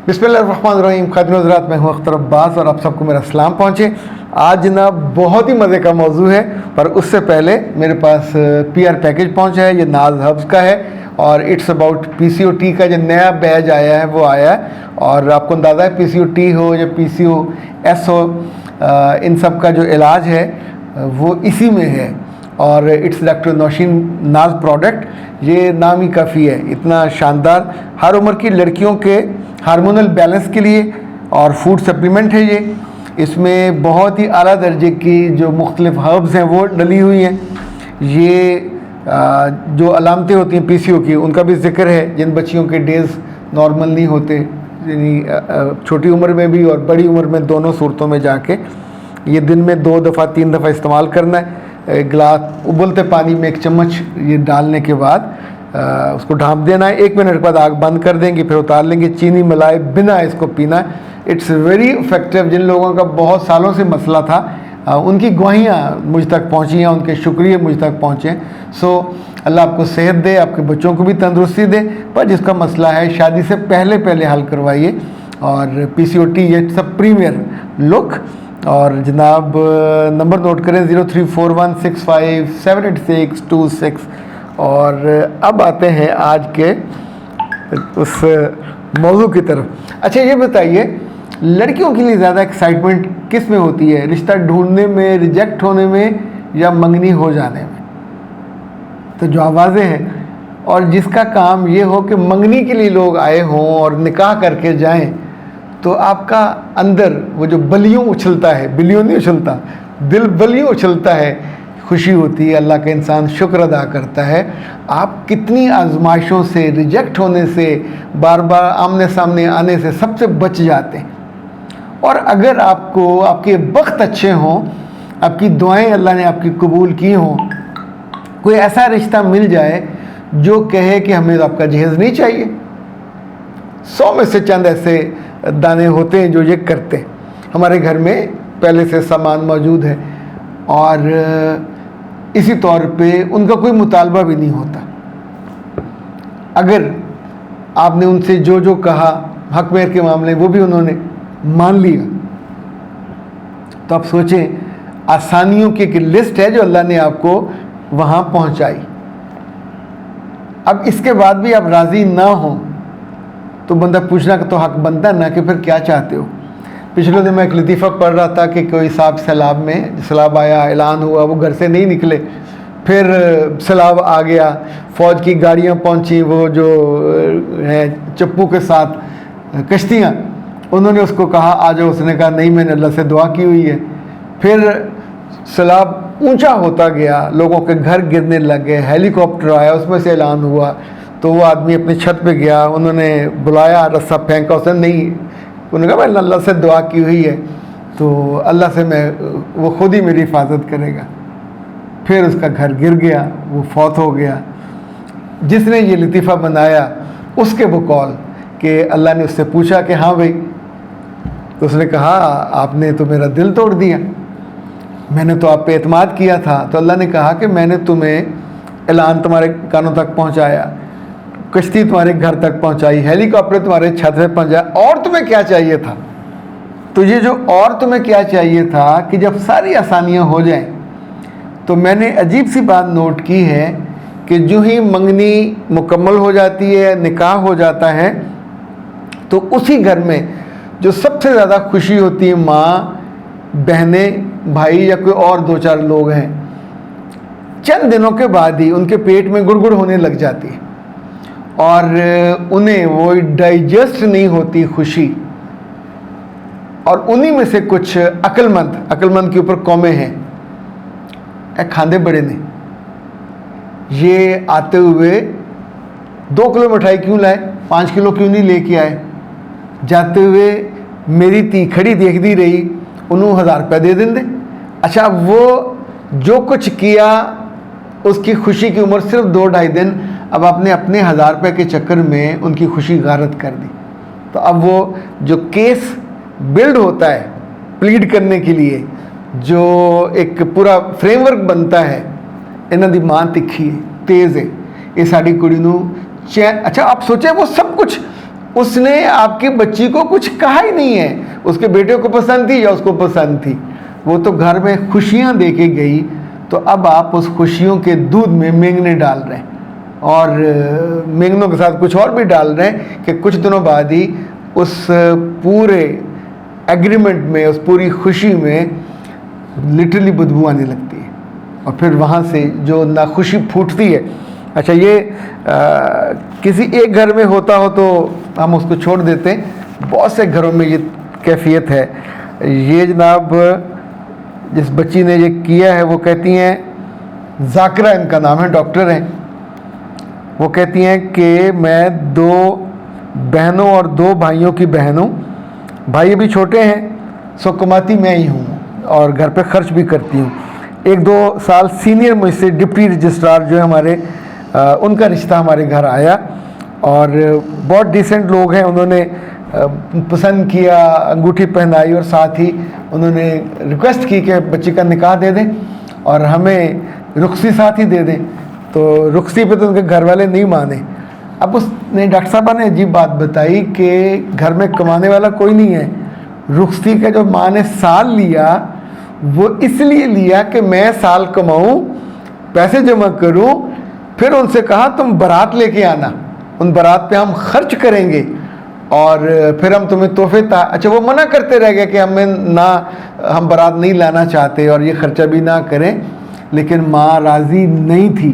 बिस्मिल्लाहिर्रहमानिर्रहीम। खातिन हज़रात, मैं हूँ अख्तर अब्बास और आप सबको मेरा सलाम पहुँचे। आज जनाब बहुत ही मज़े का मौजू है, पर उससे पहले मेरे पास PR पैकेज पहुँचा है। ये नाज हब्स का है और इट्स अबाउट PCOT का जो नया बैच आया है वो आया है। और आपको अंदाज़ा है PCOT हो या PCOS हो, इन सब का जो इलाज है वो इसी में है। और इट्स डॉक्टर नौशीन नाज प्रोडक्ट। ये नाम ही काफ़ी है, इतना शानदार, हर उम्र की लड़कियों के हार्मोनल बैलेंस के लिए और फूड सप्लीमेंट है ये। इसमें बहुत ही आला दर्जे की जो मुख्तलिफ हर्ब्स हैं वो डली हुई हैं। ये जो अलामतें होती हैं PCO की, उनका भी जिक्र है। जिन बच्चियों के डेज़ नॉर्मल नहीं होते, यानी छोटी उम्र में भी और बड़ी उम्र में दोनों सूरतों में जाके ये दिन में 2 दफ़ा 3 दफ़ा इस्तेमाल करना है। गिलास उबलते पानी में 1 चम्मच ये डालने के बाद उसको ढाँप देना है। 1 मिनट के बाद आग बंद कर देंगे, फिर उतार लेंगे। चीनी मिलाए बिना इसको पीना है। It's very effective. जिन लोगों का बहुत सालों से मसला था, उनकी गवाहियाँ मुझ तक पहुँची हैं, उनके शुक्रिया मुझ तक पहुँचे। सो अल्लाह आपको सेहत दे, आपके बच्चों को भी तंदुरुस्ती दे। पर जिसका मसला है शादी से पहले पहले हल करवाइए। और PCOT ये सब प्रीमियर लुक। और जनाब नंबर नोट करें 0341657826। और अब आते हैं आज के उस मौजू की तरफ। अच्छा, ये बताइए, लड़कियों के लिए ज़्यादा एक्साइटमेंट किस में होती है? रिश्ता ढूंढने में, रिजेक्ट होने में, या मंगनी हो जाने में? तो जवाब वाज़ेह है। और जिसका काम ये हो कि मंगनी के लिए लोग आए हों और निकाह करके जाएं, तो आपका अंदर वो जो बलियों उछलता है, बिलियों नहीं उछलता, दिल बलियों उछलता है, खुशी होती है। अल्लाह का इंसान शुक्र अदा करता है। आप कितनी आजमाइशों से, रिजेक्ट होने से, बार बार आमने सामने आने से सबसे बच जाते हैं। और अगर आपको आपके वक्त अच्छे हों, आपकी दुआएं अल्लाह ने आपकी कबूल की हों, कोई ऐसा रिश्ता मिल जाए जो कहे कि हमें तो आपका जहेज़ नहीं चाहिए। 100 में से चंद ऐसे दाने होते हैं जो ये करते हैं। हमारे घर में पहले से सामान मौजूद है और इसी तौर पे उनका कोई मुतालबा भी नहीं होता। अगर आपने उनसे जो जो कहा हक मेहर के मामले, वो भी उन्होंने मान लिया, तो आप सोचें, आसानियों की एक लिस्ट है जो अल्लाह ने आपको वहाँ पहुँचाई। अब इसके बाद भी आप राज़ी ना हो तो बंदा पूछना का तो हक बनता है ना कि फिर क्या चाहते हो। पिछले दिन मैं एक लतीफ़ा पढ़ रहा था कि कोई साहब सैलाब आया, ऐलान हुआ, वो घर से नहीं निकले, फिर सैलाब आ गया, फ़ौज की गाड़ियाँ पहुँची, वो जो हैं चप्पू के साथ कश्तियाँ, उन्होंने उसको कहा आ जाओ। उसने कहा नहीं, मैंने अल्लाह से दुआ की हुई है। फिर सैलाब ऊंचा होता गया, लोगों के घर गिरने लग गए, हेलीकॉप्टर आया, उसमें से ऐलान हुआ, तो वो आदमी अपनी छत पे गया, उन्होंने बुलाया, रस्सा फेंका, उसने नहीं, उन्होंने कहा मैंने अल्लाह से दुआ की हुई है, तो अल्लाह से वो खुद ही मेरी हिफाजत करेगा। फिर उसका घर गिर गया, वो फौत हो गया। जिसने ये लतीफ़ा बनाया उसके बकौल कि अल्लाह ने उससे पूछा कि हाँ भाई, तो उसने कहा आपने तो मेरा दिल तोड़ दिया, मैंने तो आप पे एतमाद किया था। तो अल्लाह ने कहा कि मैंने तुम्हें ऐलान तुम्हारे कानों तक पहुंचाया, कश्ती तुम्हारे घर तक पहुंचाई, हेलीकॉप्टर तुम्हारे छत पे पहुंचाया, और तुम्हें क्या चाहिए था? तो ये जो और तुम्हें क्या चाहिए था कि जब सारी आसानियां हो जाएं, तो मैंने अजीब सी बात नोट की है कि जो ही मंगनी मुकम्मल हो जाती है, निकाह हो जाता है, तो उसी घर में जो सबसे ज़्यादा खुशी होती है, माँ, बहनें, भाई या कोई और 2-4 लोग हैं, चंद दिनों के बाद ही उनके पेट में गुड़गुड़ होने लग जाती है और उन्हें वो डाइजेस्ट नहीं होती खुशी। और उन्हीं में से कुछ अक्लमंद के ऊपर कौमें हैं, खांदे बड़े ने, ये आते हुए 2 किलो मिठाई क्यों लाए, 5 किलो क्यों नहीं लेके आए? जाते हुए मेरी धी खड़ी देखती रही, उन्होंने 1000 रुपये दे देंगे। अच्छा, वो जो कुछ किया उसकी खुशी की उम्र सिर्फ 2-2.5 दिन, अब आपने अपने 1000 रुपये के चक्कर में उनकी खुशी गारत कर दी। तो अब वो जो केस बिल्ड होता है प्लीड करने के लिए, जो एक पूरा फ्रेमवर्क बनता है, इन्हों की मां तिखी है, तेज़ है, ये साड़ी कुड़ी नूं अच्छा आप सोचें, वो सब कुछ उसने आपकी बच्ची को कुछ कहा ही नहीं है, उसके बेटे को पसंद थी या उसको पसंद थी, वो तो घर में खुशियाँ दे के गई। तो अब आप उस खुशियों के दूध में मेंगने डाल रहे हैं, और मेंगनों के साथ कुछ और भी डाल रहे हैं कि कुछ दिनों बाद ही उस पूरे एग्रीमेंट में, उस पूरी खुशी में लिटरली बदबू आने लगती है, और फिर वहाँ से जो नाखुशी फूटती है। अच्छा, ये किसी एक घर में होता हो तो हम उसको छोड़ देते हैं, बहुत से घरों में ये कैफियत है। ये जनाब जिस बच्ची ने ये किया है वो कहती हैं, जाकिरा इनका नाम है, डॉक्टर हैं, वो कहती हैं कि मैं 2 बहनों और 2 भाइयों की बहन हूँ, भाई अभी छोटे हैं, सो कमाती मैं ही हूँ और घर पे खर्च भी करती हूँ। 1-2 साल सीनियर मुझसे डिप्टी रजिस्ट्रार जो है हमारे, उनका रिश्ता हमारे घर आया, और बहुत डिसेंट लोग हैं, उन्होंने पसंद किया, अंगूठी पहनाई, और साथ ही उन्होंने रिक्वेस्ट की कि बच्ची का निकाह दे दें और हमें रुखसी साथ ही दे दें। तो रुखसी पे तो उनके घर वाले नहीं माने। अब उसने, डॉक्टर साहबा ने अजीब बात बताई कि घर में कमाने वाला कोई नहीं है, रुखसी का जो माँ ने साल लिया वो इसलिए लिया कि मैं साल कमाऊँ, पैसे जमा करूँ, फिर उनसे कहा तुम बारात लेके आना, उन बारात पे हम खर्च करेंगे और फिर हम तुम्हें तोहफे अच्छा, वो मना करते रह गए कि हम बारात नहीं लाना चाहते और ये खर्चा भी ना करें, लेकिन माँ राज़ी नहीं थी,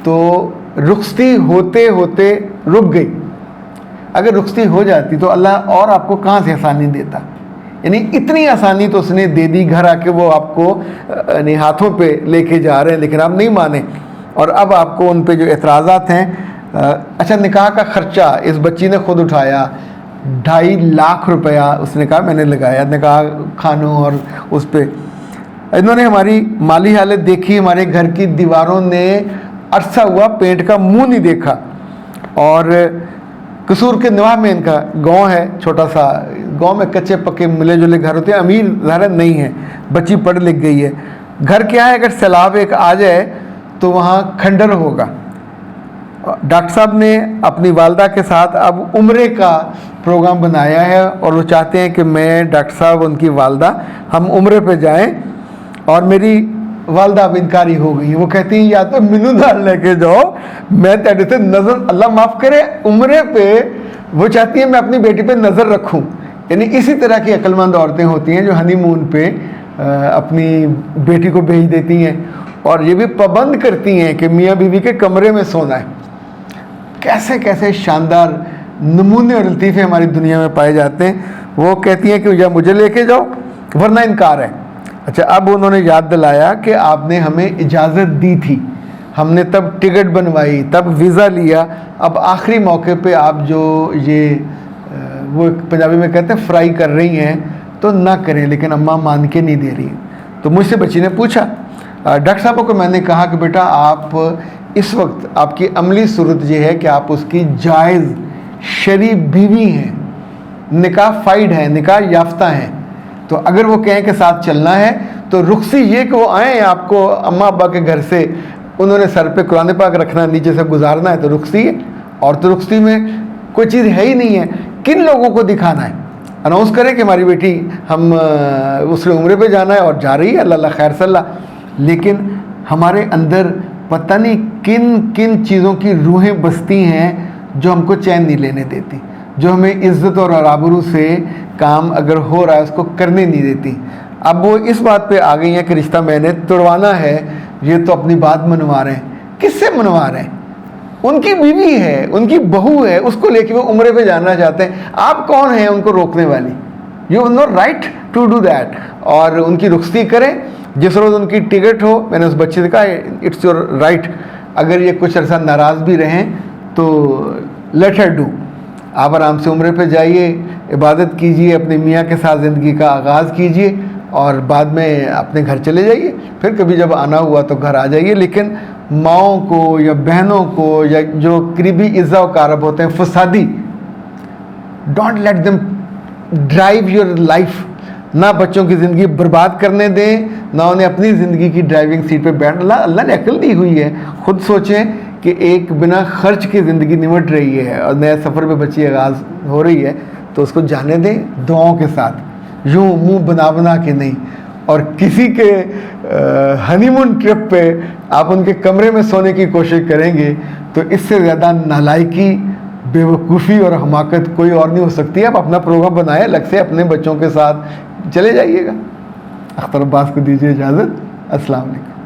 तो रुखसती होते होते रुक गई। अगर रुखसती हो जाती तो अल्लाह और आपको कहाँ से आसानी देता, यानी इतनी आसानी तो उसने दे दी, घर आके वो आपको यानी हाथों पे लेके जा रहे हैं, लेकिन आप नहीं माने, और अब आपको उन पे जो एतराज़ात हैं। अच्छा, निकाह का ख़र्चा इस बच्ची ने खुद उठाया, 2.5 लाख रुपया उसने कहा मैंने लगाया निकाह खानों और उस पर। इन्होंने हमारी माली हालत देखी, हमारे घर की दीवारों ने अरसा हुआ पेंट का मुंह नहीं देखा, और कसूर के नवाह में इनका गांव है, छोटा सा गांव में कच्चे पक्के मिले जुले घर होते हैं, अमीर ज़ाहिर नहीं है, बच्ची पढ़ लिख गई है। घर क्या है, अगर सैलाब एक आ जाए तो वहाँ खंडर होगा। डॉक्टर साहब ने अपनी वालदा के साथ अब उम्रे का प्रोग्राम बनाया है, और वो चाहते हैं कि मैं, डॉक्टर साहब, उनकी वालदा, हम उम्रे पे जाएं। और मेरी वालदा अब इनकारी हो गई, वो कहती हैं या तो मिनू दाल लेके जाओ, मैं तेरे से नज़र, अल्लाह माफ़ करे, उम्रे पे वो चाहती है मैं अपनी बेटी पे नज़र रखूं। यानी इसी तरह की अक्लमंद औरतें होती हैं जो हनीमून पे अपनी बेटी को भेज देती हैं, और ये भी पाबंद करती हैं कि मियाँ बीवी के कमरे में सोना है। कैसे कैसे शानदार नमूने और लतीफ़े हमारी दुनिया में पाए जाते हैं। वो कहती हैं कि या मुझे लेके जाओ वरना इनकार है। अच्छा, अब उन्होंने याद दिलाया कि आपने हमें इजाज़त दी थी, हमने तब टिकट बनवाई, तब वीज़ा लिया, अब आखिरी मौके पे आप जो ये वो पंजाबी में कहते हैं फ्राई कर रही हैं तो ना करें, लेकिन अम्मा मान के नहीं दे रही। तो मुझसे बच्ची ने पूछा, डॉक्टर साहब को मैंने कहा कि बेटा आप इस वक्त आपकी अमली सूरत ये है कि आप उसकी जायज़ शरीफ बीवी हैं, निकाह फाइड है, निकाह याफ्ता हैं, तो अगर वो कहें कि साथ चलना है तो रुखसी ये कि वो आएँ आपको अम्मा अब्बा के घर से, उन्होंने सर पे कुरान पाक रखना, नीचे से गुजारना है तो रुखसी है, और तो रुखसी में कोई चीज़ है ही नहीं है। किन लोगों को दिखाना है, अनाउंस करें कि हमारी बेटी हम उसने उम्रे पे जाना है और जा रही है, अल्लाह खैर सल्ला, लेकिन हमारे अंदर पता नहीं किन किन चीज़ों की रूहें बसती हैं जो हमको चैन नहीं लेने देती, जो हमें इज़्ज़त और आबरू से काम अगर हो रहा है उसको करने नहीं देती। अब वो इस बात पे आ गई हैं कि रिश्ता मैंने तोड़वाना है, ये तो अपनी बात मनवा रहे हैं। किससे मनवा रहे हैं? उनकी बीवी है, उनकी बहू है, उसको लेके वो उम्रे पे जाना चाहते हैं। आप कौन हैं उनको रोकने वाली? You know right to do that. और उनकी रुखसती करें, जिस रोज़ उनकी टिकट हो, मैंने उस बच्चे से कहा इट्स योर राइट, अगर ये कुछ अर्सा नाराज़ भी रहें तो लेट हर डू, आप आराम से उम्रे पे जाइए, इबादत कीजिए, अपने मियाँ के साथ ज़िंदगी का आगाज़ कीजिए और बाद में अपने घर चले जाइए। फिर कभी जब आना हुआ तो घर आ जाइए, लेकिन माओं को या बहनों को या जो करीबी इज़्ज़ा व कारब होते हैं फसादी, don't let them drive your life. ना बच्चों की ज़िंदगी बर्बाद करने दें, ना उन्हें अपनी ज़िंदगी की ड्राइविंग सीट पे बैठ। अल्लाह ने अक्ल दी हुई है, खुद सोचें कि एक बिना खर्च की ज़िंदगी निमट रही है और नया सफ़र पे बच्ची आगाज़ हो रही है, तो उसको जाने दें दुआओं के साथ, यूँ मुंह बना बना के नहीं। और किसी के हनीमून ट्रिप पे आप उनके कमरे में सोने की कोशिश करेंगे तो इससे ज़्यादा नालायकी, बेवकूफ़ी और हमाकत कोई और नहीं हो सकती है। आप अपना प्रोग्राम बनाएं अलग से, अपने बच्चों के साथ चले जाइएगा। अख्तर अब्बास को दीजिए इजाज़त। अस्सलाम वालेकुम।